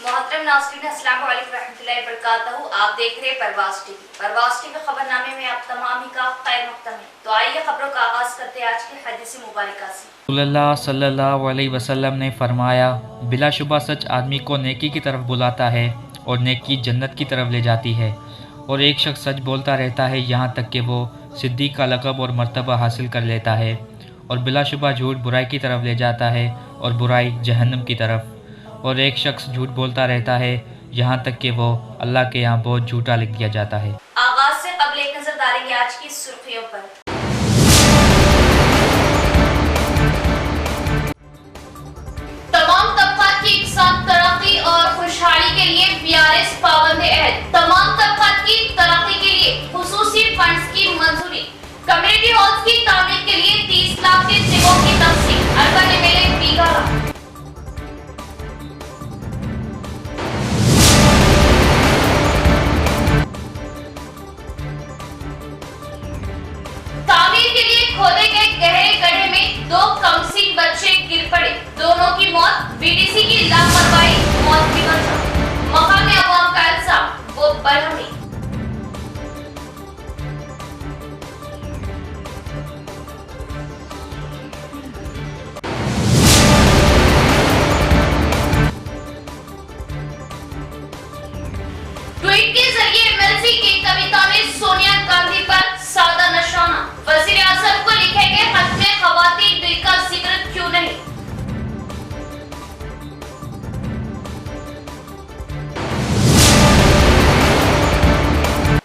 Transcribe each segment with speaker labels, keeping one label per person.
Speaker 1: मोहतरम नाज़रीन अस्सलाम वालेकुम रहमतुल्लाहि व बरकातहू। आप देख रहे हैं परवाज़ टीवी खबरनामे में आप तमाम ही का खैर मक़दम है। तो आइए खबरों का आगाज़ करते हैं आज की हदीस मुबारका से।
Speaker 2: रसूलुल्लाह सल्लल्लाहु अलैहि वसल्लम ने फरमाया, बिलाशुबा सच आदमी को नेकी की तरफ बुलाता है और नेकी जन्नत की तरफ ले जाती है, और एक शख्स सच बोलता रहता है यहाँ तक कि वो सिद्दीक़ का लक़ब और मर्तबा हासिल कर लेता है, और बिलाशुबा झूठ बुराई की तरफ ले जाता है और बुराई जहन्नम की तरफ, और एक शख्स झूठ बोलता रहता है यहाँ तक कि वो अल्लाह के यहाँ बहुत झूठा लिख दिया जाता है।
Speaker 1: आगाज़ से कबल एक नज़र डालेंगे आज की सुर्खियों पर। तमाम तबक़ात की इकसार तरक्की और खुशहाली के लिए बीआरएस पाबंद अहद। तमाम तबक़ात की तरक्की के लिए खुसूसी फंड्स की मंजूरी। कम्युनिटी हॉल्स की तामीर के लिए 30 लाख के चेकों की तकसीम। Urban MLA Bigala. खोदे गए गहरे गड्ढे में 2 कमसीन बच्चे गिर पड़े, दोनों की मौत। बीडीसी की लापरवाही मौत की वजह। मकामी अवाम का इल्जाम वो बरहमी। ट्वीट के जरिए एमएलसी की कविता में सोनिया गांधी पर साधा निशाना। वजीर आजम को लिखे गए खत में खवातीन बिल का जिक्र क्यों नहीं।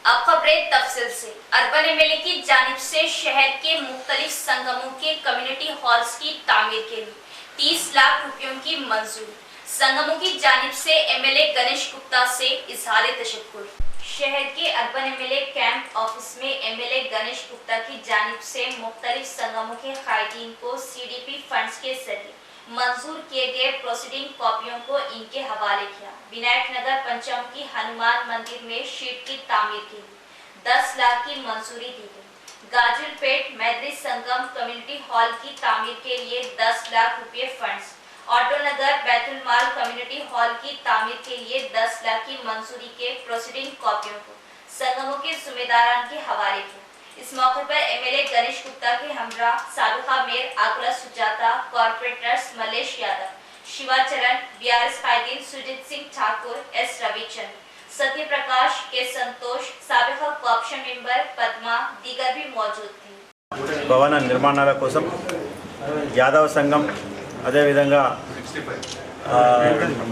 Speaker 1: अब खबरें तफसील से। अर्बन एमएलए की जानिब से शहर के मुख्तलिफ संगमों के कम्युनिटी हॉल्स की तामीर के लिए 30 लाख रुपयों की मंजूरी। संगमों की जानिब से एमएलए गणेश गुप्ता से इजहार तशक्कुर। शहर के अर्बन एमएलए कैंप ऑफिस में एमएलए गणेश गुप्ता की जानिब से मुख्तलिफ संगमों के कायदीन को सीडीपी फंड्स के जरिए मंजूर किए गए प्रोसीडिंग कॉपियों को इनके हवाले किया। विनायक नगर पंचमुखी हनुमान मंदिर में शीट की तामीर के लिए 10 लाख की मंजूरी दी गई। गाजिलपेट मैदरी संगम कम्युनिटी हॉल की तामीर के लिए 10 लाख रुपये फंड्स। ऑटो नगर बैतुल माल कम्युनिटी हॉल की तामीर के लिए 10 लाख की मंजूरी के प्रोसीडिंग कॉपियों को संगमों के जिम्मेदारान के हवाले किया। इस मौके पर एमएलए गणेश गुप्ता के हमरा साबिका मेयर आगरा सुजाता, कॉर्पोरेटर्स मलेश यादव, शिवाचरण, बीआरएस कायदीन सुजीत सिंह ठाकुर, एस रविचंद्र, सत्य प्रकाश के संतोष, साबिका कॉर्पोरेशन मेंबर पद्मा दीगर भी मौजूद थे।
Speaker 3: भवन निर्माणाల కోసం యాదవ సంఘం అదేవిధంగా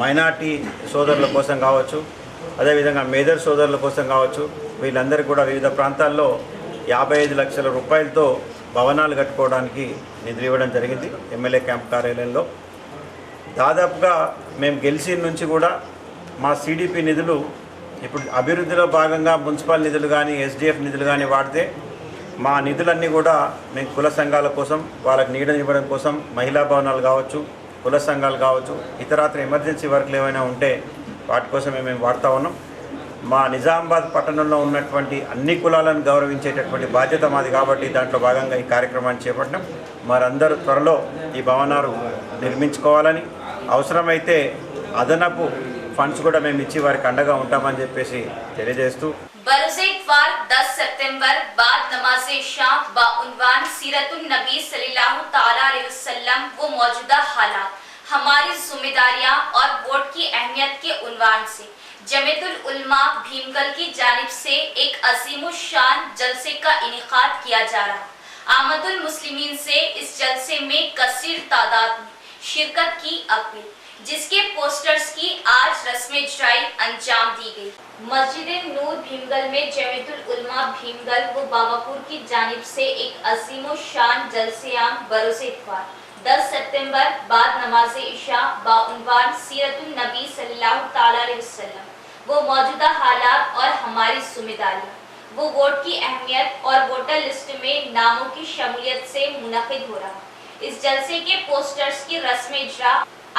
Speaker 3: మైనార్టీ సోదరుల కోసం కావచ్చు, అదేవిధంగా మేజర్ సోదరుల కోసం కావచ్చు, వీళ్ళందరికీ కూడా వివిధ ప్రాంతాల్లో 55 లక్షల రూపాయలతో భవనాలు కట్టుకోవడానికి నిధులు ఇవ్వడం జరిగింది ఎమ్మెల్యే క్యాంప్ కార్యాలయంలో. దాదాపుగా మేము గెలిచిన నుంచి కూడా మా సిడిపి నిధులు ఇప్పుడు అభివృద్ధిలో భాగంగా మున్సిపల్ నిధులు కానీ ఎస్డిఎఫ్ నిధులు కానీ వాడితే మా నిధులన్నీ కూడా మేము కుల సంఘాల కోసం, వాళ్ళకి నీడనివ్వడం కోసం, మహిళా భవనాలు కావచ్చు, కుల సంఘాలు కావచ్చు, ఇతరత్ర ఎమర్జెన్సీ వర్క్లు ఏమైనా ఉంటే వాటి కోసమే మేము వాడుతూ ఉన్నాం. మా నిజామాబాద్ పట్టణంలో ఉన్నటువంటి అన్ని కులాలను గౌరవించేటటువంటి బాధ్యత మాది కాబట్టి దాంట్లో భాగంగా ఈ కార్యక్రమాన్ని చేపట్టినాం. మరందరూ త్వరలో ఈ భవనాలు నిర్మించుకోవాలని, అవసరమైతే అదనపు ఫండ్స్ కూడా మేము ఇచ్చి వారికి అండగా ఉంటామని చెప్పేసి తెలియజేస్తూ
Speaker 1: बरोज़े इतवार 10 सितंबर बाद नमाज़े शाम बाउनवान सीरतुन नबी सल्लल्लाहु ताला अलैहि वसल्लम वो मौजूदा हालात हमारी जिम्मेदारियां और वोट की अहमियत के उन्वान से जमीयतुल उलमा भीमगल की जानिब से एक अज़ीमुश्शान जलसे का इनेकाद किया जा रहा। आमदुल मुस्लिमीन से इस जलसे में कसीर तादाद में शिरकत की अपील, जिसके पोस्टर्स की आज रस्म इजराई अंजाम दी गई। मस्जिद नूर भीमगल में जमीयतुल उलमा भीमगल व बाबापुर की जानिब से एक अज़ीमुश्शान जलसे-आम बरोज़े इतवार 10 सितंबर बाद नमाज़े इशा बाउनवान सीरतुन नबी सल्लल्लाहु ताला अलैहि वसल्लम वो मौजूदा हालात और हमारी जिम्मेदारियां, वो वोट की अहमियत और वोटर लिस्ट में नामों की शमूलियत से मुनक़िद हो रहा। इस जलसे के पोस्टर्स की रस्म इजरा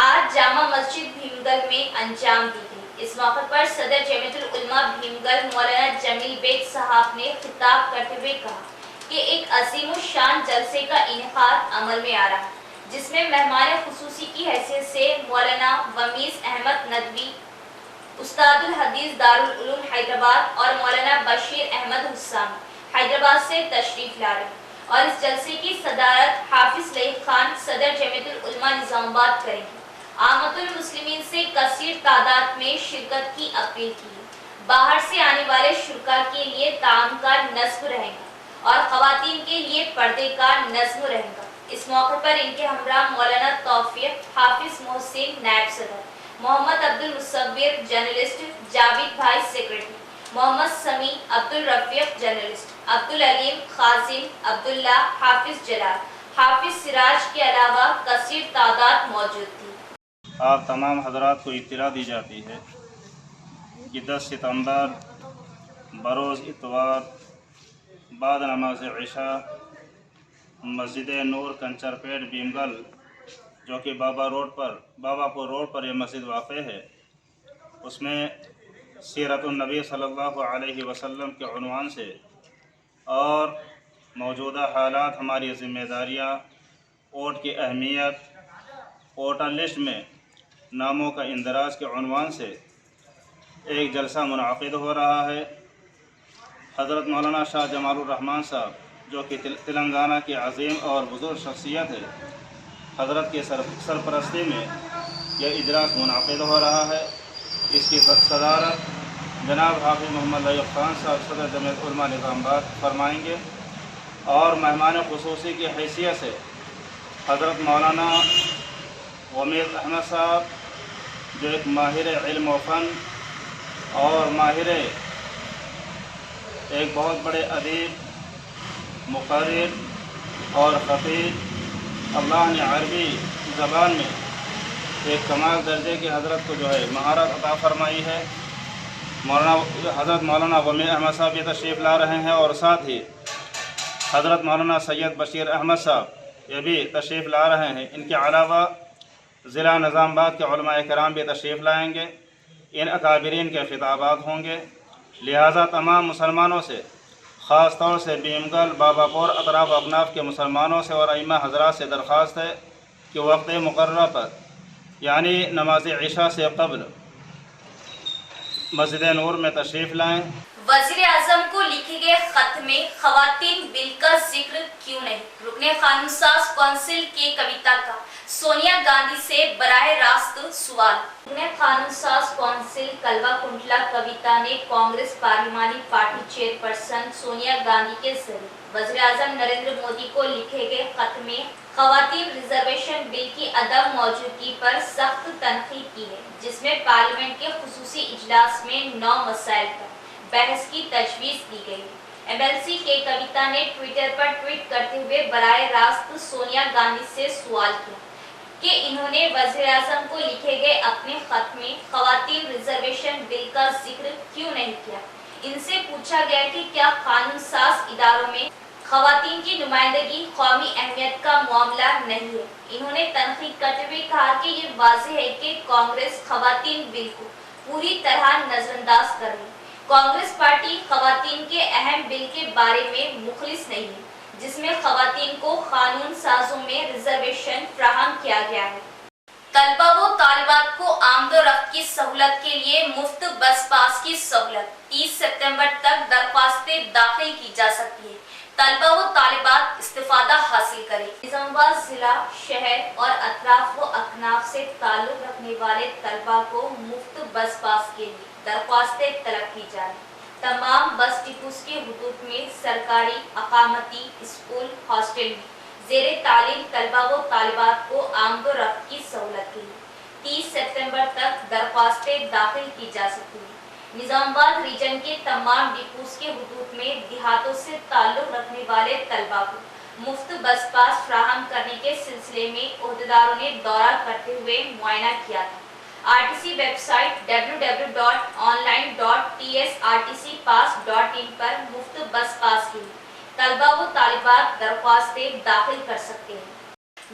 Speaker 1: आज जामा मस्जिद भीमगल में अंजाम दी गई। इस मौके पर सदर जमीयतुल उलमा भीमगल मौलाना जमील बेग साहब ने खिताब करते हुए कहा कि एक अज़ीमुश्शान जलसे का इनेकाद अमल में आ रहा, जिसमें मेहमान खुसूसी की हैसियत से मौलाना वमीस अहमद नदवी, استاد الحدیث دارالعلوم حیدرآباد اور مولانا بشیر احمد حسام حیدرآباد سے تشریف لا رہے ہیں اور اس جلسے کی صدارت حافظ لئیق خان صدر جمعیت العلماء نظام آباد کریں گے۔ عامت المسلمین سے کثیر تعداد میں شرکت کی اپیل کی ہے۔ باہر سے آنے والے شرکاء کے لیے تعام کا نصب رہے گا اور خواتین کے لیے پردے کا نظم رہے گا۔ اس موقع پر ان کے ہمراہ مولانا توفیق حافظ محسن نائب صدر، محمد عبد المصور جرنلسٹ، جاوید بھائی سیکرٹری، محمد سمیع عبد الرفیق جرنلسٹ، عبد العلیم خازن، عبداللہ حافظ جلال، حافظ سراج کے علاوہ کثیر تعداد موجود تھی۔
Speaker 4: آپ تمام حضرات کو اطلاع دی جاتی ہے کہ 10 ستمبر بروز اتوار بعد نماز عشاء مسجد نور کنچر پیٹ بیمگل جو کہ بابا پور روڈ پر یہ مسجد واقع ہے، اس میں سیرت النبی صلی اللہ علیہ وسلم کے عنوان سے اور موجودہ حالات، ہماری ذمہ داریاں، ووٹ کی اہمیت، ووٹر لسٹ میں ناموں کا اندراج کے عنوان سے ایک جلسہ منعقد ہو رہا ہے۔ حضرت مولانا شاہ جمال الرحمن صاحب جو کہ تلنگانہ کی عظیم اور بزرگ شخصیت ہے، حضرت کے سرپرستی میں یہ اجلاس منعقد ہو رہا ہے۔ اس کی صدارت جناب حافظ محمد لئیق خان صاحب صدر جمعیت علماء نظام آباد فرمائیں گے اور مہمان خصوصی کی حیثیت سے حضرت مولانا غمید احمد صاحب جو ایک ماہر علم و فن اور ماہر ایک بہت بڑے ادیب، مقرر اور خطیب، اللہ نے عربی زبان میں ایک کمال درجے کی حضرت کو جو ہے مہارت عطا فرمائی ہے، حضرت مولانا غمید احمد صاحب یہ تشریف لا رہے ہیں اور ساتھ ہی حضرت مولانا سید بشیر احمد صاحب یہ بھی تشریف لا رہے ہیں۔ ان کے علاوہ ضلع نظام آباد کے علماء کرام بھی تشریف لائیں گے۔ ان اکابرین کے خطابات ہوں گے، لہٰذا تمام مسلمانوں سے، خاص طور سے بیمگل، بابا پور، اطراف و اکناف کے مسلمانوں سے اور ائمہ حضرات سے درخواست ہے کہ وقت مقررہ پر یعنی نماز عشاء سے قبل مسجد نور میں تشریف لائیں۔
Speaker 1: وزیر اعظم کو لکھے گئے خط میں خواتین بل کا ذکر کیوں نہیں؟ رکن قانون ساز کونسل کے کویتا کا سونیا گاندھی سے براہ راست سوال۔ رکن قانون ساز کونسل کلوا کنٹلا کویتا نے کانگریس پارلیمانی پارٹی چیئرپرسن سونیا گاندھی کے ذریعے وزیر اعظم نریندر مودی کو لکھے گئے خط میں خواتین ریزرویشن بل کی عدم موجودگی پر سخت تنقید کی ہے، جس میں پارلیمنٹ کے خصوصی اجلاس میں 9 مسائل پر بحث کی تجویز دی گئی ہے۔ ایم ایل سی کے کویتا نے ٹویٹر پر ٹویٹ کرتے ہوئے براہ راست سونیا گاندھی سے سوال کیا کہ انہوں نے وزیر اعظم کو لکھے گئے اپنے خط میں خواتین ریزرویشن بل کا ذکر کیوں نہیں کیا۔ ان سے پوچھا گیا کہ کیا قانون ساز اداروں میں خواتین کی نمائندگی قومی اہمیت کا معاملہ نہیں ہے۔ انہوں نے تنقید کرتے ہوئے کہا کہ یہ واضح ہے کہ کانگریس خواتین بل کو پوری طرح نظر انداز کر رہی ہے۔ کانگریس پارٹی خواتین کے اہم بل کے بارے میں مخلص نہیں ہے، جس میں خواتین کو قانون سازوں میں ریزرویشن فراہم کیا گیا ہے۔ طلبہ و طالبات کو آمد و رفت کی سہولت کے لیے مفت بس پاس کی سہولت 30 ستمبر تک درخواستیں داخل کی جا سکتی ہے۔ طلبہ و طالبات استفادہ حاصل کریں۔ نظام آباد ضلع، شہر اور اطراف و اکناف سے تعلق رکھنے والے طلبہ کو مفت بس پاس کے لیے درخواستیں طلب کی جا رہی۔ تمام بس ڈپوز کے حدود میں سرکاری اقامتی اسکول ہاسٹل میں زیر تعلیم طلبہ و طالبات کو آمد و رفت کی سہولت کے لیے 30 ستمبر تک درخواستیں داخل کی جا سکتی ہیں۔ نظام آباد ریجن کے تمام ڈپوز کے حدود میں دیہاتوں سے تعلق رکھنے والے طلبہ کو مفت بس پاس فراہم کرنے کے سلسلے میں عہدیداروں نے دورہ کرتے ہوئے معائنہ کیا تھا۔ RTC ویب سائٹ www.online.tsrtcpass.in پر مفت بس پاس کے لیے طلبہ و طالبات درخواستیں داخل کر سکتے ہیں۔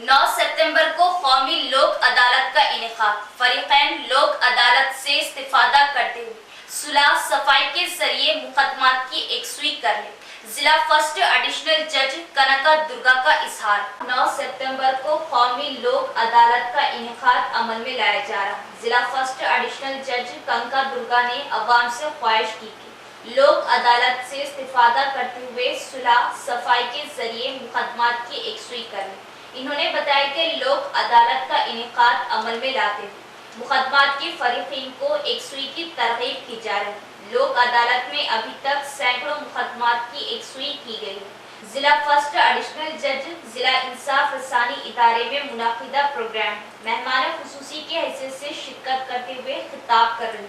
Speaker 1: 9 ستمبر کو قومی لوک عدالت کا انعقاد۔ فریقین لوک عدالت سے استفادہ کرتے ہوئے صلح صفائی کے ذریعے مقدمات کی یکسوئی کر لیں۔ जिला फर्स्ट एडिशनल जज कनका दुर्गा का इजहार। 9 सितंबर को कौमी लोक अदालत का इनेकाद अमल में लाया जा रहा। जिला फर्स्ट एडिशनल जज कनका दुर्गा ने अवाम से ख्वाहिश की कि लोक अदालत से इस्तिफादा करते हुए सुलह सफाई के जरिए मुकदमात की एकसुई करें। इन्होंने बताया कि लोक अदालत का इनेकाद अमल में लाते हुए मुकदमात के फरीकीन को एकसुई की तरगीब की जा रही है। लोक अदालत में अभी तक सैकड़ों मुकदमात की एकसुई की गई है। जिला फर्स्ट एडिशनल जज जिला इंसाफ रसानी इदारे में मुनाकिदा प्रोग्राम मेहमान खुसूसी के हैसियत से शिरकत करते हुए खिताब कर रही।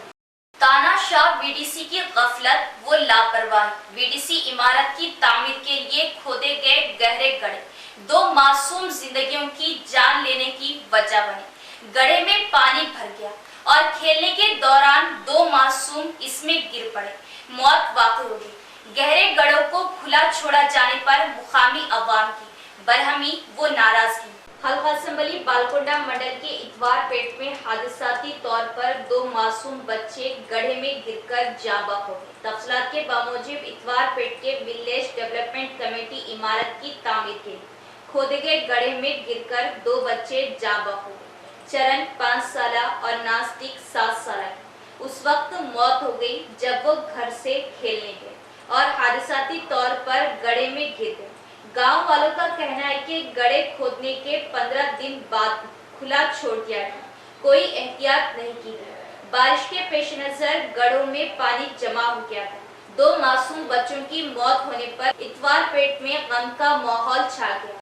Speaker 1: तानाशाह बीडीसी की गफलत व लापरवाही। बीडीसी इमारत की तामीर के लिए खोदे गए गहरे गड्ढे 2 मासूम जिंदगियों की जान लेने की वजह बने। गड्ढे में पानी भर गया और खेलने के दौरान 2 मासूम इसमें गिर पड़े, मौत वाक़ई हो गई। गहरे गड्ढों को खुला छोड़ा जाने पर मुकामी अवाम की बरहमी व नाराजगी। हल्का असम्बली बालकोंडा मंडल के इतवार पेट में हादसाती तौर पर 2 मासूम बच्चे गड्ढे में गिरकर जाँ बहक हो गए। तफसीलात के बावजूद इतवार पेट के विलेज डेवलपमेंट कमेटी इमारत की तामीर के लिए खोदे गए गड्ढे में गिरकर 2 बच्चे जाँ बहक हो गए। चरण 5 साल और नास्तिक 7 साल की उस वक्त मौत हो गई जब वो घर से खेलने गए और हादसाती तौर पर गड्ढे में गिर गए। गांव वालों का कहना है कि गड्ढे खोदने के 15 दिन बाद खुला छोड़ दिया गया, कोई एहतियात नहीं की गई। बारिश के पेश नजर गड्ढों में पानी जमा हो गया था। 2 मासूम बच्चों की मौत होने पर इतवार पेट में गम का माहौल छा गया।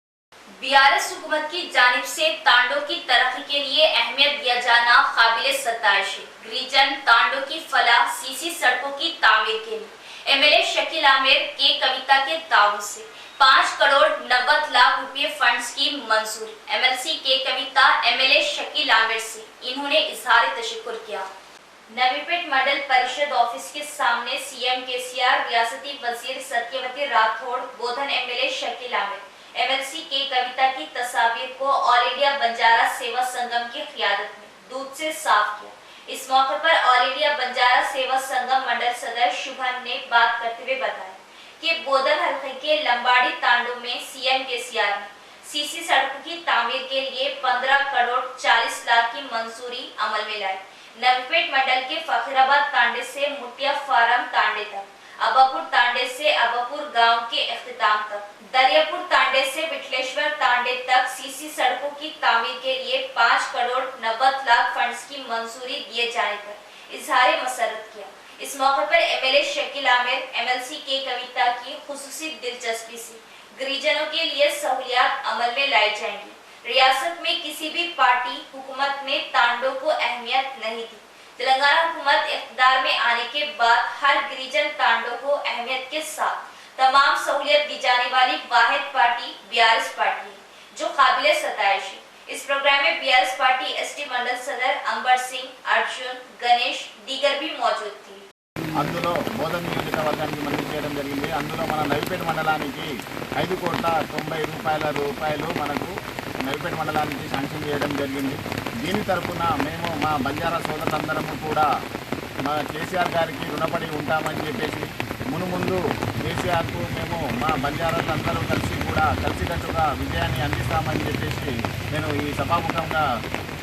Speaker 1: बीआरएस हुकूमत की जानिब से तांडो की तरक्की के लिए अहमियत दिया जाना काबिल सताइश है। रीजन तांडो की फलाह सीसी सड़कों की तामीर के लिए एमएलए शकील आमिर के कविता के ताउन से 5 करोड़ 90 लाख रुपए फंड्स की मंजूरी। एमएलसी के कविता एमएलए शकील आमिर से इन्होंने इजहार तशक्कुर किया। नवीपेट मंडल परिषद ऑफिस के सामने सीएम केसीआर, रियासती वजीर सत्यवती राठौड़, बोधन एमएलए शकील आमिर, एमएलसी के कविता की तस्वीर को ऑल इंडिया बंजारा सेवा संगम की क़ियादत में दूध से साफ किया। इस मौके पर ऑल इंडिया बंजारा सेवा संगम मंडल सदर शुभन ने बात करते हुए बताया कि बोधन हल्के के लंबाड़ी तांडो में सीएम केसीआर ने सीसी सड़कों की तामीर के लिए 15 करोड़ 40 लाख की मंजूरी अमल में लाई। नवीपेट मंडल के फखीराबाद तांडे से मुटिया फार्म तांडे तक, अबापुर तांडे से अबापुर गांव के इख्तिताम तक, दरियापुर तांडे से विठलेश्वर तांडे तक सीसी सड़कों की तामीर के लिए 5 करोड़ 90 लाख फंड्स की मंजूरी दिए जाने पर इजहार मसरत किया। इस मौके पर एमएलए शकील आमिर, एमएलसी के कविता की खुसूसी दिलचस्पी से गिरिजनों के लिए सहूलियात अमल में लाई जाएंगी। रियासत में किसी भी पार्टी हुकूमत में तांडो को अहमियत नहीं दी। तेलंगाना हुकूमत इख्तियार में आने के बाद हर गिरिजन तांडो को अहमियत के साथ तमाम सहूलियत दी जाने वाली वाहिद पार्टी बीआरएस पार्टी है, जो काबिल सताइश है। इस प्रोग्राम में बीआरएस पार्टी एसटी मंडल सदर अंबर सिंह, अर्जुन, गणेश दीगर भी मौजूद थी।
Speaker 5: అందులో బోధన నియోజకవర్గానికి మంజూరు చేయడం జరిగింది। అందులో మన నవిపేట మండలానికి 5,90,00,000 రూపాయలు మనకు నవిపేట మండలానికి శాంక్షన్ చేయడం జరిగింది। దీని తరఫున మేము మా బంజారా సోదరులందరము కూడా మా కేసీఆర్ గారికి రుణపడి ఉంటామని చెప్పేసి ముందు కేసీఆర్కు మేము మా బంజారాలందరూ కలిసి కూడా కలిసికట్టుగా విజయాన్ని అందిస్తామని చెప్పేసి నేను ఈ సభాముఖంగా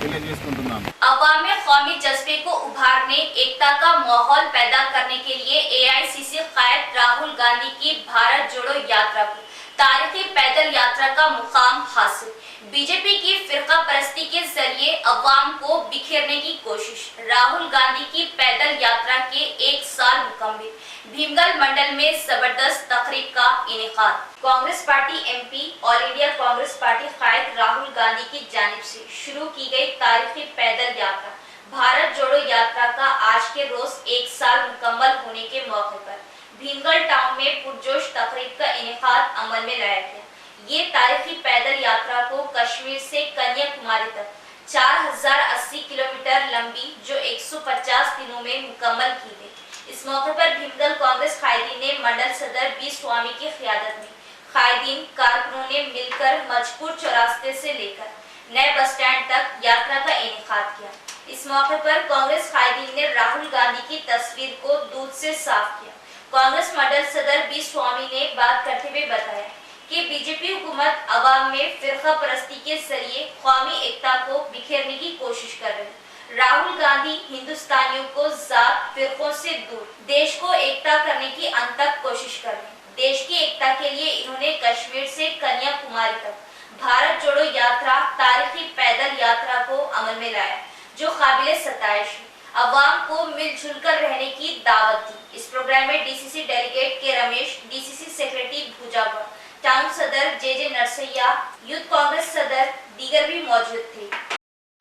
Speaker 5: తెలియజేసుకుంటున్నాను।
Speaker 1: अवाम में कौमी जज्बे को उभारने, एकता का माहौल पैदा करने के लिए एआईसीसी कायद राहुल गांधी की भारत जोड़ो यात्रा को तारीखी पैदल यात्रा का मुकाम हासिल। बीजेपी की फिरका परस्ती के जरिए अवाम को बिखेरने की कोशिश। राहुल गांधी की पैदल यात्रा के 1 साल मुकम्मिल। भीमगल मंडल में जबरदस्त तकरीब का इनेकाद। Congress party MP, all India Congress party कायद राहुल गांधी की जानिब से शुरू की गई तारीखी पैदल यात्रा भारत जोड़ो यात्रा का आज के रोज 1 साल मुकम्मल होने के मौके पर भीमगल टाउन में पुरजोश तकरीब का इनेकाद अमल में लाया गया। ये तारीखी पैदल यात्रा को कश्मीर से कन्याकुमारी तक 4080 किलोमीटर लंबी जो 150 दिनों में मुकम्मल की गई। इस मौके पर भीमगल कांग्रेस कायदीन ने मंडल सदर बी स्वामी की क़ियादत में कायदीन कारकुनों ने मिलकर मजकूर चौरास्ते से लेकर नए बस स्टैंड तक यात्रा का इनेकाद किया। इस मौके पर कांग्रेस कायदीन ने राहुल गांधी की तस्वीर को दूध से साफ किया। कांग्रेस मंडल सदर बी स्वामी ने बात करते हुए बताया कि बीजेपी हुकूमत अवाम में फिरका परस्ती के जरिए कौमी एकता को बिखेरने की कोशिश कर रही है। राहुल गांधी हिंदुस्तानियों को जात फिरकों से दूर देश को एकता करने की अनथक कोशिश कर रहे हैं। देश की एकता के लिए इन्होंने कश्मीर से कन्याकुमारी तक भारत जोड़ो यात्रा तारीखी पैदल यात्रा को अमल में लाया, जो काबिले सताइश है। अवाम को मिलजुल कर रहने की दावत दी। इस प्रोग्राम में डीसीसी डेलीगेट के रमेश, डीसीसी सेक्रेटरी भुजागढ़, टाउन सदर जे नरसैया, यूथ कांग्रेस सदर दीगर भी मौजूद थे।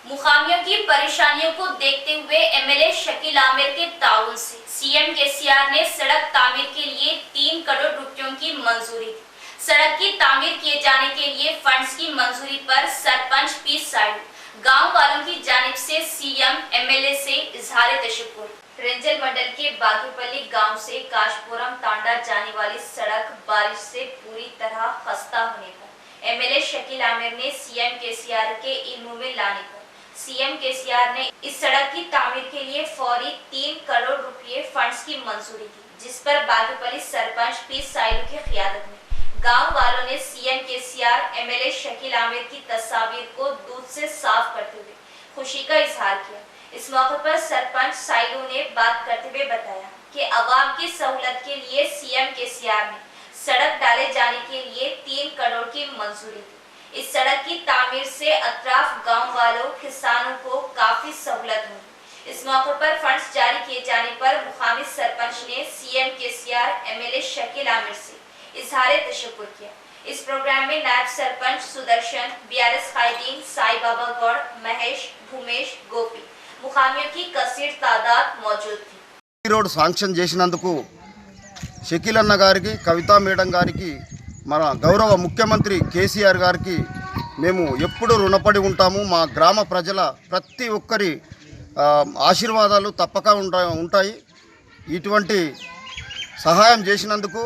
Speaker 1: मुकामियों की परेशानियों को देखते हुए एमएलए शकील आमिर के ताउन से सीएम केसीआर ने सड़क तामीर के लिए 3 करोड़ रुपयों की मंजूरी दी। सड़क की तामीर किए जाने के लिए फंड्स की मंजूरी पर सरपंच पी साइड गांव वालों की जानिब से सीएम एमएलए से इजहार तशक्कुर। रेंजल मंडल के बागेपल्ली गांव से काशपुरम तांडा जाने वाली सड़क बारिश से पूरी तरह खस्ता होने पर एमएलए शकील आमिर ने सीएम केसीआर के इल्म में लाने पर सीएम केसीआर ने इस सड़क की तामीर के लिए फौरी 3 करोड़ रुपए फंड्स की मंजूरी दी, जिस पर बागेपल्ली सरपंच पी साइलू की क़ियादत में गांव वालों ने CM KCR MLA Shakeel Aamir की तस्वीर को दूध से साफ करते हुए खुशी का इजहार किया। इस मौके पर सरपंच साइलू ने बात करते हुए बताया कि अवाम की सहूलत के लिए सीएम केसीआर ने सड़क डाले जाने के लिए 3 करोड़ की मंजूरी दी। इस सड़क की तामीर से अतराफ गांव वालों किसानों को काफी सहूलत हुई। इस मौके पर फंड्स जारी किए जाने पर मुकामी सरपंच ने CM KCR MLA Shakeel Aamir से इजहार तशक्कुर किया। इस प्रोग्राम में नायब सरपंच सुदर्शन, बीआरएस कायदीन, साई बाबा गौड़, महेश, भूमेश, गोपी मुकामियों की कसीर तादाद मौजूद थी।
Speaker 6: रोड శాంక్షన్ చేసినందుకు షకీల్ అన్న గారికి, కవితా మేడం గారికి, మన గౌరవ ముఖ్యమంత్రి కేసీఆర్ గారికి మేము ఎప్పుడు రుణపడి ఉంటాము. మా గ్రామ ప్రజల ప్రతి ఒక్కరి ఆశీర్వాదాలు తప్పక ఉంటాయి. ఇటువంటి సహాయం చేసినందుకు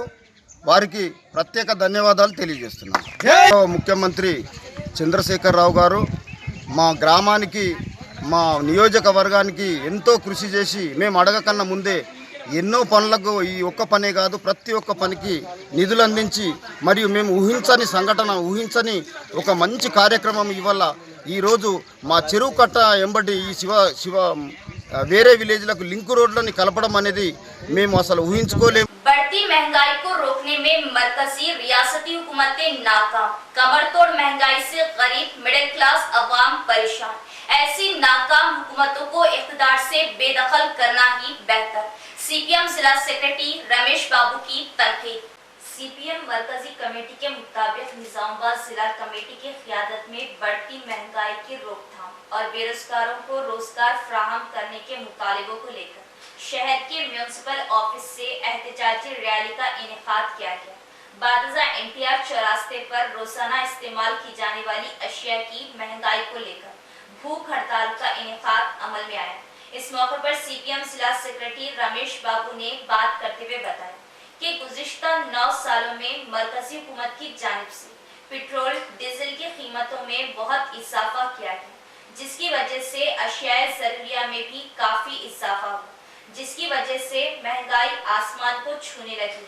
Speaker 6: వారికి ప్రత్యేక ధన్యవాదాలు తెలియజేస్తున్నాను. ముఖ్యమంత్రి చంద్రశేఖరరావు గారు మా గ్రామానికి, మా నియోజకవర్గానికి ఎంతో కృషి చేసి మేము అడగకన్నా ముందే ఎన్నో పనులకు, ఈ ఒక్క పనే కాదు ప్రతి ఒక్క పనికి నిధులు అందించి, మరియు మేము ఊహించని సంఘటన, ఊహించని ఒక మంచి కార్యక్రమం ఇవాళ ఈరోజు మా చెరువు కట్ట ఎంబడి ఈ శివ వేరే విలేజ్లకు లింక్ రోడ్లని కలపడం అనేది మేము అసలు ఊహించుకోలేము.
Speaker 1: बढ़ती महंगाई को रोकने में मरकजी रियासती हुकूमतें नाकाम, कमरतोड़ महंगाई से गरीब मिडिल क्लास अवाम परेशान। ऐसी नाकाम हुकूमतों को इख्तिदार से बेदखल करना ही बेहतर। सीपीएम जिला सेक्रेटरी रमेश बाबू की तनकीद। सीपीएम मरकजी कमेटी के मुताबिक निजामाबाद जिला कमेटी की क़ियादत में बढ़ती महंगाई की रोकथाम और बेरोजगारों को रोजगार फराहम करने के मुतालिबों को लेकर शहर के म्यूनिसिपल ऑफिस से एहतजाजी रैली का इनेकाद किया गया। बादजा एनटीआर चौरास्ते पर रोजाना इस्तेमाल की जाने वाली अशिया की महंगाई को लेकर भूख हड़ताल का इनेकाद अमल में आया। इस मौके पर सीपीएम जिला सेक्रेटरी रमेश बाबू ने बात करते हुए बताया कि गुज़िश्ता 9 सालों में मरकजी हुकूमत की जानिब से पेट्रोल डीजल की कीमतों में बहुत इजाफा किया गया, जिसकी वजह से अशियाए ज़रूरिया में भी काफ़ी इजाफा हुआ, जिसकी वजह से महंगाई आसमान को छूने लगी।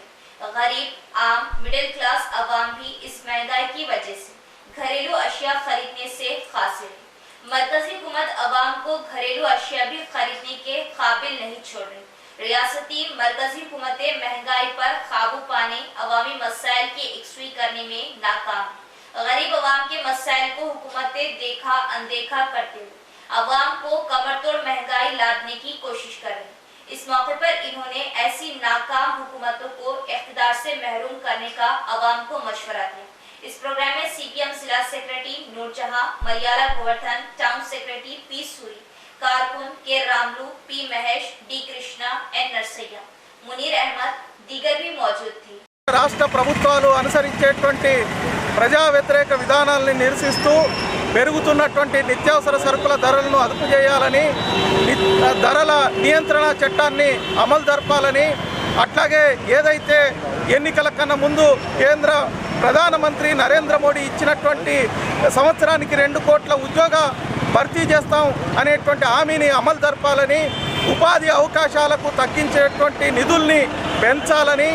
Speaker 1: गरीब, आम, मिडिल क्लास अवाम भी इस महंगाई की वजह से घरेलू अशिया खरीदने से कासिर है। मरकजी हुकूमत अवाम को घरेलू अशिया भी खरीदने के काबिल नहीं छोड़ रही। रियासती मरकजी हुकूमतें महंगाई पर काबू पाने, अवामी मसाइल की इकसूई करने में नाकाम है। गरीब अवाम के मसाइल को हुकूमतें देखा अनदेखा करते हुए अवाम को कमरतोड़ महंगाई लादने की कोशिश कर रही। इस मौके पर इन्होंने ऐसी नाकाम हुकूमतों को इख्तिदार से महरूम करने का अवाम को मशवरा दिया। इस प्रोग्राम में सीपीएम जिला secretary Noorjahan, Mariyala Govardhan, town secretary P Suri, कारकुन K Ramulu, P Mahesh, D Krishna, N Narasaiah, Munir Ahmad दीगर भी मौजूद थे।
Speaker 7: రాష్ట్ర ప్రభుత్వాలు అనుసరించేటువంటి ప్రజా వ్యతిరేక విధానాలను నిరసిస్తూ పెరుగుతున్నటువంటి నిత్యావసర సరుకుల ధరలను అదుపు చేయాలని, ధరల నియంత్రణ చట్టాన్ని అమలు జరపాలని, అట్లాగే ఏదైతే ఎన్నికల కన్నా ముందు కేంద్ర ప్రధానమంత్రి నరేంద్ర మోడీ ఇచ్చినటువంటి సంవత్సరానికి 2 కోట్ల ఉద్యోగ భర్తీ చేస్తాం అనేటువంటి హామీని అమలు జరపాలని, ఉపాధి అవకాశాలకు తగ్గించేటువంటి నిధుల్ని పెంచాలని,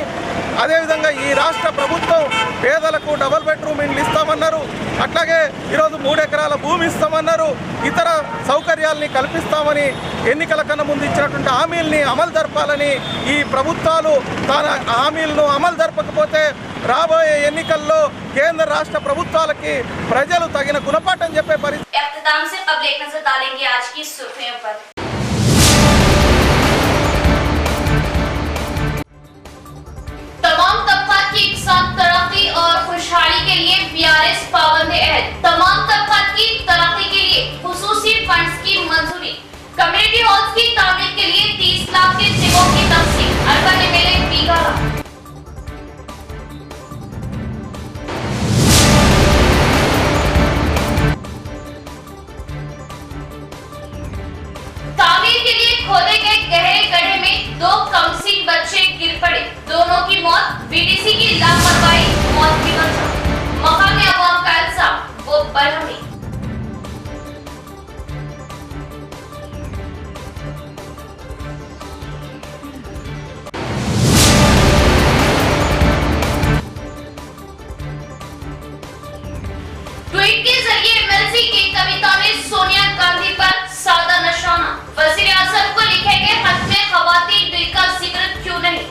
Speaker 7: అదేవిధంగా ఈ రాష్ట్ర ప్రభుత్వం పేదలకు డబుల్ బెడ్రూమ్ ఇండ్లు ఇస్తామన్నారు, అట్లాగే ఈరోజు 3 ఎకరాల భూమి ఇస్తామన్నారు, ఇతర సౌకర్యాల్ని కల్పిస్తామని ఎన్నికల కన్నా ముందు ఇచ్చినటువంటి హామీల్ని అమలు జరపాలని, ఈ ప్రభుత్వాలు తన హామీలను అమలు జరపకపోతే రాబోయే ఎన్నికల్లో కేంద్ర రాష్ట్ర ప్రభుత్వాలకి ప్రజలు తగిన గుణపాఠం చెప్పే పరిస్థితి.
Speaker 1: इख्तिताम से अब एक नजर डालेंगे आज की सुर्खियों पर। तमाम तबकात की इकसार तरक्की और खुशहाली के लिए बीआरएस पाबंद अहद। तमाम तबकात की तरक्की के लिए खुसूसी फंड्स की मंजूरी। कम्युनिटी हॉल्स की तामीर के लिए 30 लाख के चेकों की तकसीम। Urban MLA Bigala. तामीर के लिए खोदे गए गहरे गड्ढे में 2 कमसीन बच्चे गिर पड़े, दोनों की मौत। बीडीसी की लापरवाही मौत की वजह। मकामी अवाम का इल्जाम वो बरहमी। ट्वीट के जरिए एमएलसी की कविता ने सोनिया गांधी पर साधा निशाना। वजीर आजम को लिखे गए खत में खवातीन बिल का जिक्र क्यों नहीं?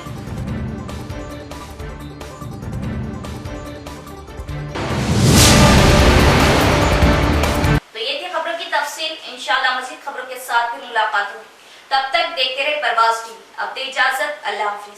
Speaker 1: तो ये थी खबरों की तफसील। इंशाल्लाह मज़ीद खबरों के साथ फिर मुलाकात होगी। तब तक देखते रहे परवाज़ टीवी। अब दे इजाजत, अल्लाह हाफिज।